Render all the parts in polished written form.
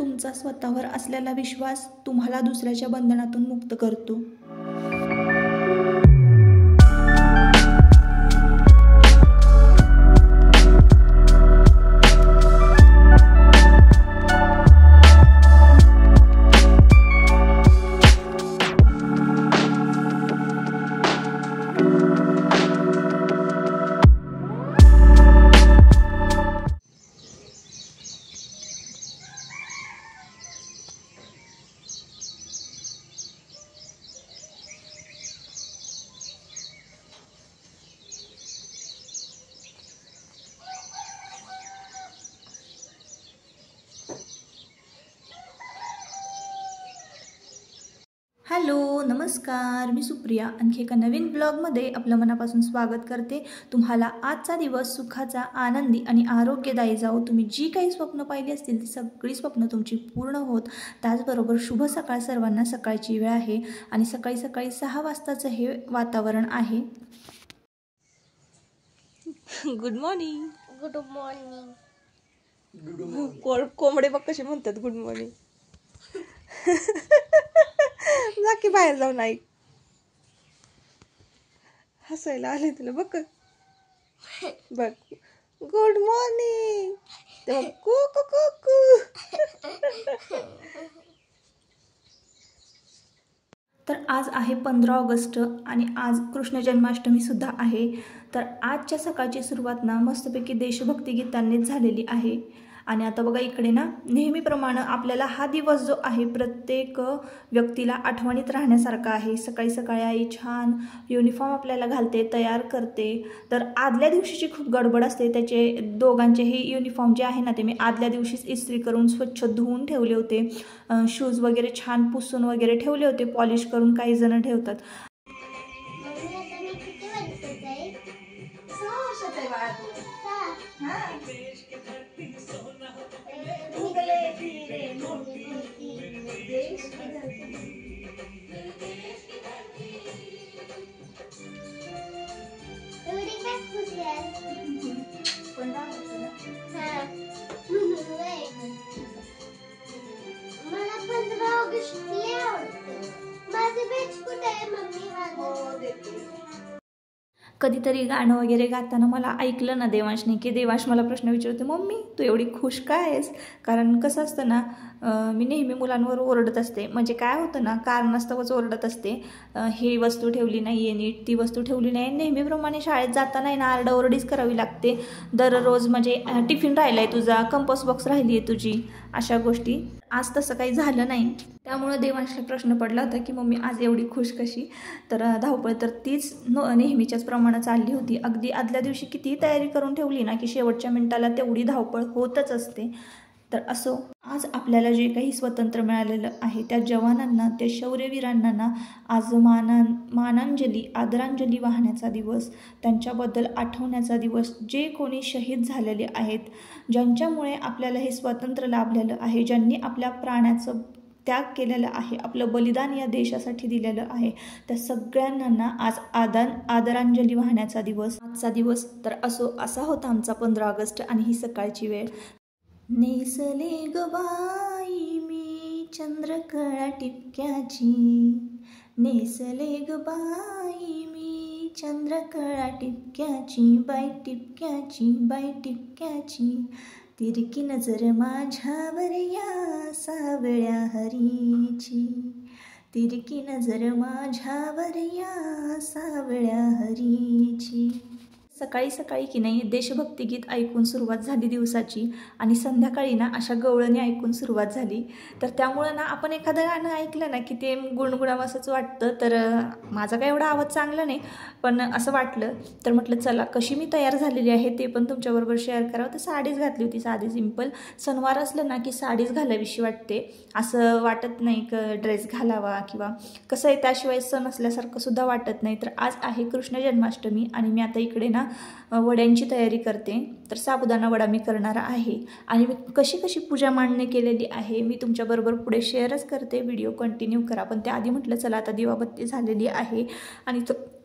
तुमचा स्वतःवर असलेला विश्वास तुम्हाला दुसऱ्याच्या बंधनातून मुक्त करतो। हॅलो नमस्कार, मी सुप्रिया आणखी एका नवीन ब्लॉगमध्ये आपलं मनापासून स्वागत करते। तुम्हाला आजचा दिवस सुखाचा, आनंदी आणि आरोग्यदायी जाओ। तुम्ही जी काही स्वप्न पाहिली असतील ती सगळी स्वप्न तुमची पूर्ण होत। त्याचबरोबर शुभ सकाळ सर्वांना। सकाळची वेळ आहे आणि सकाळी सकाळी 6 वाजताचं हे वातावरण आहे। Good morning. Good morning. कोंबडे बघ कसे म्हणतात गुड मॉर्निंग। जा की बाहेर जाऊन ऐक, हसायला आले तुला बघ बघ। गुड मॉर्निंग तेव्हा कू कू कू कू। तर आज आहे 15 ऑगस्ट आणि आज कृष्ण जन्माष्टमी सुद्धा आहे। तर आजच्या सकाळची सुरुवात ना मस्तपैकी देशभक्ती गीतांनीच झालेली आहे। आणि आता बघा इकडे ना नेहमीप्रमाणे आपल्याला हा दिवस जो आहे प्रत्येक व्यक्तीला आठवणीत राहण्यासारखा आहे। सकाळी सकाळी आई छान युनिफॉर्म आपल्याला घालते, तयार करते। तर आदल्या दिवशीची खूप गडबड असते, त्याचे दोघांचेही युनिफॉर्म जे आहे ना ते मी आदल्या दिवशीच इस्त्री करून स्वच्छ धुवून ठेवले होते। शूज वगैरे छान पुसून वगैरे ठेवले होते, पॉलिश करून काही जण ठेवतात। मला 15 ऑगस्ट लय आवडते। माझे बेच कुठे आहे मम्मी? कधीतरी गाणं वगैरे गाताना मला ऐकलं ना देवांशने की देवांश मला प्रश्न विचारते, मम्मी तू एवढी खुश काय आहेस? कारण कसं असतं ना, मी नेहमी मुलांवर ओरडत असते। म्हणजे काय होतं ना, कारणास्तवच ओरडत असते। ही वस्तू ठेवली नाही आहे नीट, ती वस्तू ठेवली नाही। नेहमीप्रमाणे शाळेत जाताना ना आरडाओरडीच करावी लागते दररोज। म्हणजे टिफिन राहिला आहे तुझा, कंपास बॉक्स राहिली आहे तुझी, अशा गोष्टी। आज तसं काही झालं नाही, त्यामुळे देवांशला प्रश्न पडला होता की मम्मी आज एवढी खुश कशी? तर धावपळ तर तीच नेहमीच्याच प्रमाणे चालली होती। अगदी आदल्या दिवशी कितीही तयारी करून ठेवली ना की शेवटच्या मिनिटाला तेवढी धावपळ होतच असते। तर असो, आज आपल्याला जे काही स्वातंत्र्य मिळालेलं आहे त्या जवानांना, त्या शौर्यवीरांना ना आज मानांजली, आदरांजली वाहण्याचा दिवस, त्यांच्याबद्दल आठवण्याचा दिवस। जे कोणी शहीद झालेले आहेत, ज्यांच्यामुळे आपल्याला हे स्वातंत्र्य लाभलेलं आहे, ज्यांनी आपल्या प्राणाचं त्याग केलेलं आहे, आपलं बलिदान या देशासाठी दिलेलं आहे, त्या सगळ्यांना ना आज आदरांजली वाहण्याचा दिवस आजचा दिवस। तर असो, असा होता आमचा 15 ऑगस्ट आणि ही सकाळची वेळ। नेसले ग बाई मी चंद्रकळा टिपक्याची, नेसले ग बाई मी चंद्रकळा टिपक्याची, बाई टिपक्याची, बाई टिपक्याची। तिरकी नजर माझ्यावर या सावळ्या हरीची, तिरकी नजर माझ्यावर या सावळ्या हरीची। सकाळी सकाळी की नाही देशभक्ती गीत ऐकून सुरुवात झाली दिवसाची आणि संध्याकाळी ना अशा गवळणी ऐकून सुरुवात झाली। तर त्यामुळे ना आपण एखादं गाणं ऐकलं ना की ते गुणगुणावं असंच वाटतं। तर माझा काय एवढा आवाज चांगला नाही, पण असं वाटलं तर म्हटलं चला कशी मी तयार झालेली आहे ते पण तुमच्याबरोबर शेअर करावं। तर साडीच घातली होती, साधी सिंपल। सणवार असलं ना की साडीच घालावीशी वाटते, असं वाटत नाही की ड्रेस घालावा किंवा कसं आहे, त्याशिवाय सण असल्यासारखं सुद्धा वाटत नाही। तर आज आहे कृष्ण जन्माष्टमी आणि मी आता इकडे ना वड्यांची तयारी करते। तर साबुदाणा वडा मी करणार आहे आणि मी कशी कशी पूजा मांडणी केलेली आहे मी तुमच्याबरोबर पुढे शेअरच करते। व्हिडिओ कंटिन्यू करा। पण त्याआधी म्हटलं चला आता दिवाबत्ती झालेली आहे आणि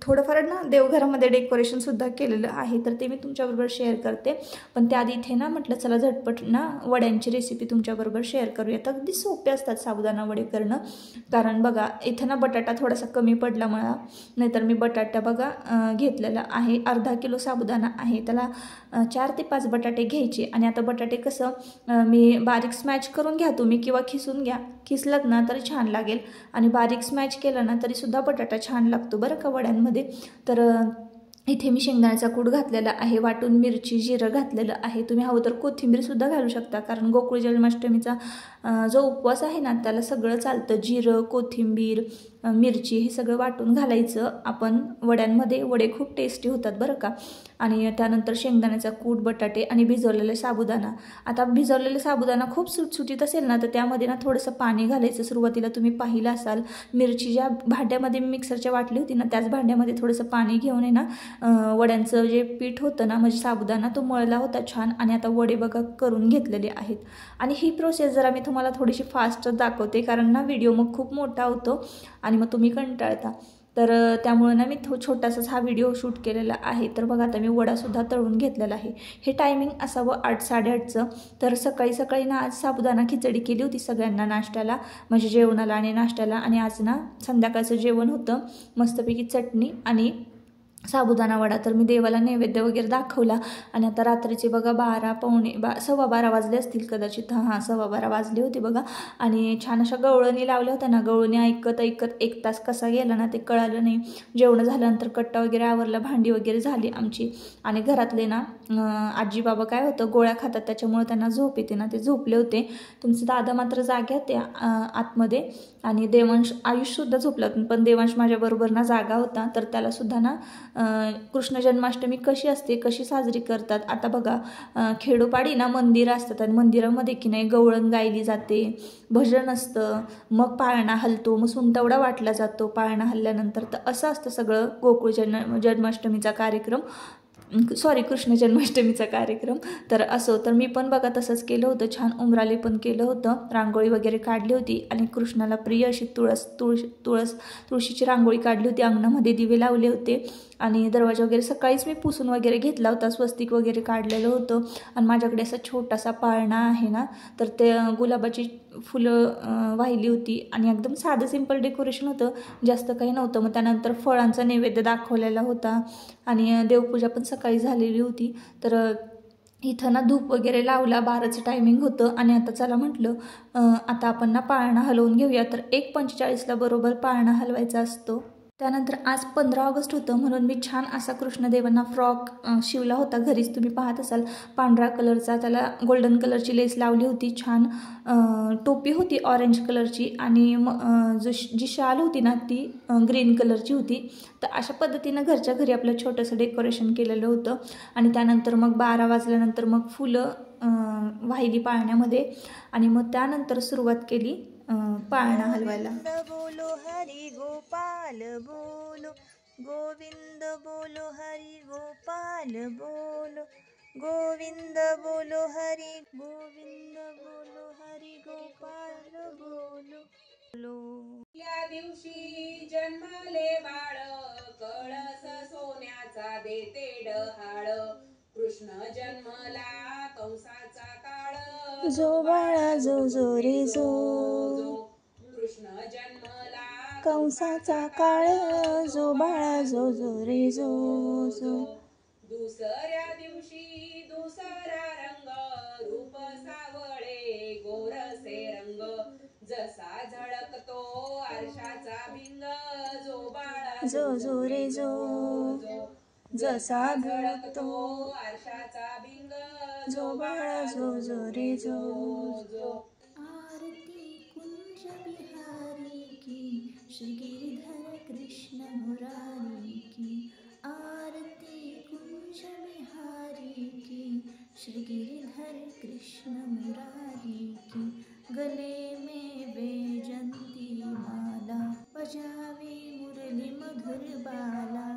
थोडंफार ना देवघरामध्ये डेकोरेशनसुद्धा केलेलं आहे, तर ते मी तुमच्याबरोबर शेअर करते. पण त्याआधी इथे ना म्हटलं चला झटपट ना वड्यांची रेसिपी तुमच्याबरोबर शेअर करूया. तर अगदी सोपे असतात साबुदाणा वडे करणं. कारण बघा इथं ना बटाटा थोडासा कमी पडला मला, नाहीतर मी बटाटा बघा घेतलेला आहे. अर्धा किलो साबुदाणा आहे, त्याला 4 ते 5 बटाटे घ्यायचे. आणि आता बटाटे कसं मी बारीक स्मॅच करून घ्या तुम्ही किंवा खिसून घ्या, खिसलात ना तरी छान लागेल. आणि बारीक स्मॅच केलं ना तरीसुद्धा बटाटा छान लागतो बरं का वड्यांमध्ये. तर इथे मी शेंगदाण्याचा कूट घातलेला आहे, वाटून मिरची जिरं घातलेलं आहे. तुम्ही हवं तर कोथिंबीरसुद्धा घालू शकता, कारण गोकुळ जन्माष्टमीचा जो उपवास आहे ना त्याला सगळं चालतं. जिरं, कोथिंबीर, मिरची हे सगळं वाटून घालायचं आपण वड्यांमध्ये. वडे खूप टेस्टी होतात बरं का. आणि त्यानंतर शेंगदाण्याचा कूट, बटाटे आणि भिजवलेले साबुदाणा. आता भिजवलेले साबुदाणा खूप सुटसुटीत असेल ना तर त्यामध्ये ना थोडंसं पाणी घालायचं. सुरुवातीला तुम्ही पाहिलं असाल, मिरची ज्या भांड्यामध्ये मी मिक्सरच्या वाटली होती ना त्याच भांड्यामध्ये थोडंसं पाणी घेऊन आहे ना वड्यांचं जे पीठ होतं ना म्हणजे साबुदाणा तो मळला होता छान. आणि आता वडे बघा करून घेतलेले आहेत. आणि ही प्रोसेस जरा मी तुम्हाला थोडीशी फास्ट दाखवते, कारण ना व्हिडिओ मग खूप मोठा होतो आणि मग तुम्ही कंटाळता. तर त्यामुळे ना मी छोटासाच हा व्हिडिओ शूट केलेला आहे. तर बघा आता मी वडासुद्धा तळून घेतलेला आहे. हे टायमिंग असावं 8-8:30चं. तर सकाळी सकाळी ना आज साबुदाणा खिचडी केली होती सगळ्यांना नाश्त्याला, म्हणजे जेवणाला आणि नाश्त्याला. आणि आज ना संध्याकाळचं जेवण होतं, मस्तपैकी चटणी आणि साबुदाणा वडा. तर मी देवाला नैवेद्य वगैरे दाखवला. आणि आता रात्रीचे बघा 12 वाजले असतील कदाचित. हां 12:15 वाजले होते बघा. आणि छान अशा गवळणी लावल्या होत्या ना, गवळणी ऐकत 1 तास कसा गेला ना ते कळालं नाही. जेवण झाल्यानंतर कट्टा वगैरे आवरला, भांडी वगैरे झाली आमची. आणि घरातले ना आजी बाबा काय होतं गोळ्या खातात त्याच्यामुळे त्यांना झोप येते ना, ते झोपले होते. तुमचे दादा मात्र जाग्या होते आतमध्ये. आणि देवांश आयुषसुद्धा झोपला, पण देवांश माझ्याबरोबर ना जागा होता. तर त्यालासुद्धा ना कृष्ण जन्माष्टमी कशी असते, कशी साजरी करतात. आता बघा खेडोपाडी ना मंदिरं असतात आणि मंदिरामध्ये की नाही गवळण गायली जाते, भजन असतं, मग पाळणा हलतो, मग सुंटवडा वाटला जातो पाळणा हल्ल्यानंतर. तर असं असतं सगळं गोकुळ जन्माष्टमीचा कार्यक्रम, कृष्ण जन्माष्टमीचा कार्यक्रम. तर असो, तर मी पण बघा तसंच केलं होतं. छान उमराले पण केलं होतं, रांगोळी वगैरे काढली होती. आणि कृष्णाला प्रिय अशी तुळशीची रांगोळी काढली होती, अंगणामध्ये दिवे लावले होते. आणि दरवाजा वगैरे सकाळीच मी पुसून वगैरे घेतला होता, स्वस्तिक वगैरे काढलेलं होतं. आणि माझ्याकडे असा छोटासा पाळणा आहे ना, तर ते गुलाबाची फुलं वाहिली होती. आणि एकदम साधं सिंपल डेकोरेशन होतं, जास्त काही नव्हतं. मग त्यानंतर फळांचा नैवेद्य दाखवलेला होता. आणि देवपूजा पण सकाळी झालेली होती. तर इथं ना धूप वगैरे लावला, 12चं टायमिंग होतं. आणि आता चला म्हटलं आता आपण ना पाळणा हलवून घेऊया. तर 1:45ला बरोबर पाळणा हलवायचा असतो. त्यानंतर आज 15 ऑगस्ट होतं, म्हणून मी छान असा कृष्णदेवांना फ्रॉक शिवला होता घरीच. तुम्ही पाहत असाल पांढरा कलरचा, त्याला गोल्डन कलरची लेस लावली होती. छान टोपी होती ऑरेंज कलरची. आणि जी शाल होती ना ती ग्रीन कलरची होती. तर अशा पद्धतीनं घरच्या घरी आपलं छोटंसं डेकोरेशन केलेलं होतं. आणि त्यानंतर मग 12 वाजल्यानंतर मग फुलं वाहिली पाळण्यामध्ये. आणि मग त्यानंतर सुरुवात केली पाळणा हलवायला. बोलो हरी गोपाल बोलो, गोविंद बोलो हरी गोपाल बोलो, गोविंद बोलो हरी, गोविंद बोलो हरी गोपाल बोलो. या दिवशी जन्मले बाळ, कळस सोन्याचा देते डहाळ. कृष्ण जन्मला कंसाचा काळ, जो बाळा जो जो रे जो, कृष्ण जन्मला कंसाचा काळ, जो बाळा जो जो रे जो जो. दुसऱ्या दिवशी दुसरा रंग, रूप सावळे गोरसे रंग. जसा झळकतो आरशाचा भिंग, जो बाळा जो जो रे जो, जसा झळकतो आरशाचा भिंग, जो बाळा जो जो रे जो जो. आरती कुंज बिहारी की, श्री गिरिधर कृष्ण मुरारी की. आरती कुंज बिहारी की, श्री गिरिधर कृष्ण मुरारी की. गले में वैजंती माला, बजावे मुरली मधुर बाला.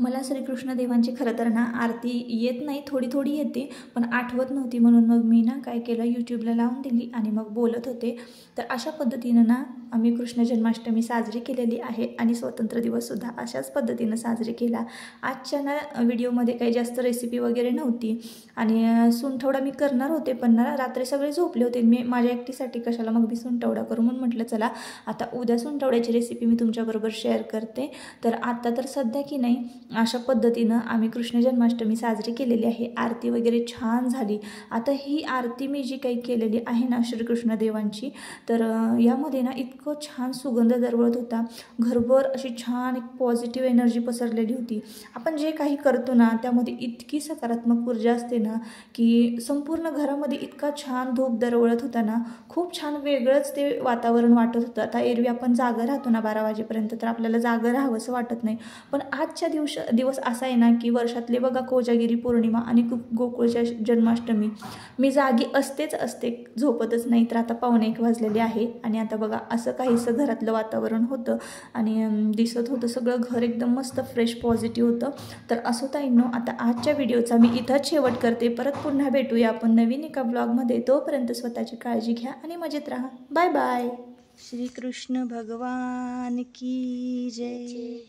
मला श्रीकृष्ण देवांची खरं तर ना आरती येत नाही, थोडी थोडी येते, पण आठवत नव्हती म्हणून मग मी ना काय केलं, यूट्यूबला लावून दिली आणि मग बोलत होते. तर अशा पद्धतीनं ना आम्ही कृष्ण जन्माष्टमी साजरी केलेली आहे आणि स्वातंत्र्य दिवससुद्धा अशाच पद्धतीनं साजरी केला. आजच्या ना व्हिडिओमध्ये काही जास्त रेसिपी वगैरे नव्हती आणि सुंठवडा मी करणार होते, पण ना रात्री सगळे झोपले होते. मी माझ्या एकटीसाठी कशाला मग मी सुंठवडा करू म्हणून म्हटलं चला आता उद्या सुंठवड्याची रेसिपी मी तुमच्याबरोबर शेअर करते. तर आता तर सध्या की नाही अशा पद्धतीनं आम्ही कृष्ण जन्माष्टमी साजरी केलेली आहे. आरती वगैरे छान झाली. आता ही आरती मी जी काही केलेली आहे ना श्रीकृष्ण देवांची, तर यामध्ये ना इतकं छान सुगंध दरवळत होता. घरभर अशी छान एक पॉझिटिव्ह एनर्जी पसरलेली होती. आपण जे काही करतो ना त्यामध्ये इतकी सकारात्मक ऊर्जा असते ना की संपूर्ण घरामध्ये इतका छान धूप दरवळत होता ना, खूप छान वेगळंच ते वातावरण वाटत होतं. आता एरवी आपण जागं राहतो ना 12 वाजेपर्यंत, तर आपल्याला जागं राहावंसं वाटत नाही, पण आजच्या दिवस असा आहे ना की वर्षातले बघा कोजागिरी पौर्णिमा आणि गोकुळच्या जन्माष्टमी मी जागी असते, झोपतच नाही. तर आता 12:45 वाजलेले आहे आणि आता बघा असं काहीसं घरातलं वातावरण होतं आणि दिसत होतं सगळं घर एकदम मस्त फ्रेश पॉझिटिव्ह होतं. तर असो ताईंनो, आता आजच्या व्हिडिओचा मी इथंच शेवट करते. परत पुन्हा भेटूया आपण नवीन एका ब्लॉगमध्ये. तोपर्यंत स्वतःची काळजी घ्या आणि मजेत राहा. Bye bye. श्रीकृष्ण भगवान की जय.